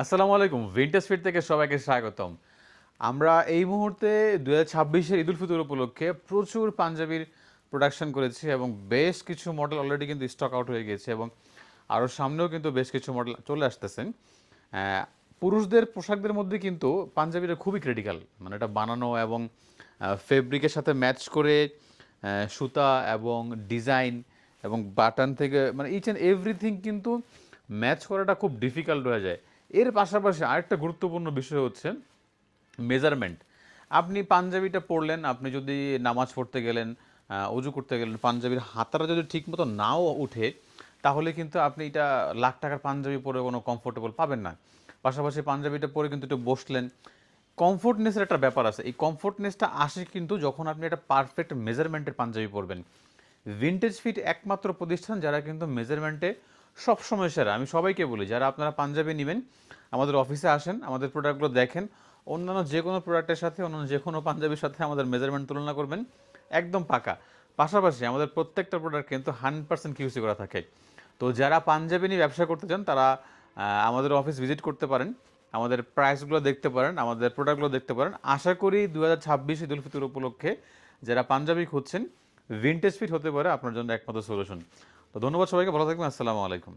আসসালামু আলাইকুম। Vintage fit থেকে সবাইকে স্বাগতম। আমরা এই মুহূর্তে ২০২৬ এর ঈদুল ফিতর উপলক্ষে প্রচুর পাঞ্জাবির প্রোডাকশন করেছি এবং বেশ কিছু মডেল অলরেডি কিন্তু স্টক আউট হয়ে গিয়েছে এবং আরও সামনেও কিন্তু বেশ কিছু মডেল চলে আসতেছেন। পুরুষদের পোশাকদের মধ্যে কিন্তু পাঞ্জাবিটা খুবই ক্রিটিক্যাল। মানে এটা বানানো এবং ফেব্রিকের সাথে ম্যাচ করে সুতা এবং ডিজাইন এবং বাটন থেকে মানে ইচ অ্যান্ড এভরিথিং কিন্তু ম্যাচ করাটা খুব ডিফিকাল্ট হয়ে যায়। এর পাশাপাশি আরেকটা গুরুত্বপূর্ণ বিষয় হচ্ছে মেজারমেন্ট। আপনি পাঞ্জাবিটা পরলেন, আপনি যদি নামাজ পড়তে গেলেন, অজু করতে গেলেন, পাঞ্জাবির হাতাটা যদি ঠিকমতো নাও উঠে, তাহলে কিন্তু আপনি এটা লাখ টাকার পাঞ্জাবি পরে কোনো কমফোর্টেবল পাবেন না। পাশাপাশি পাঞ্জাবিটা পরে কিন্তু একটু বসলেন, কমফোর্টনেসের একটা ব্যাপার আছে। এই কমফোর্টনেসটা আসে কিন্তু যখন আপনি একটা পারফেক্ট মেজারমেন্টের পাঞ্জাবি পরবেন। ভিনটেজ ফিট একমাত্র প্রতিষ্ঠান যারা কিন্তু মেজারমেন্টে সবসময় সেরা। আমি সবাইকে বলি, যারা আপনারা পাঞ্জাবি নেবেন, আমাদের অফিসে আসেন, আমাদের প্রোডাক্টগুলো দেখেন, অন্যান্য যে কোনো প্রোডাক্টের সাথে, অন্যান্য যে কোনো পাঞ্জাবির সাথে আমাদের মেজারমেন্ট তুলনা করবেন, একদম পাকা। পাশাপাশি আমাদের প্রত্যেকটা প্রোডাক্ট কিন্তু 100% কিউসি করা থাকে। তো যারা পাঞ্জাবি নিয়ে ব্যবসা করতে চান, তারা আমাদের অফিস ভিজিট করতে পারেন, আমাদের প্রাইসগুলো দেখতে পারেন, আমাদের প্রোডাক্টগুলো দেখতে পারেন। আশা করি ২০২৬ ঈদুল ফিতর উপলক্ষে যারা পাঞ্জাবি খুঁজছেন, ভিনটেজ ফিট হতে পারে আপনার জন্য একমাত্র সলিউশন। তো ধন্যবাদ সবাইকে, ভালো থাকবেন। আসসালামু আলাইকুম।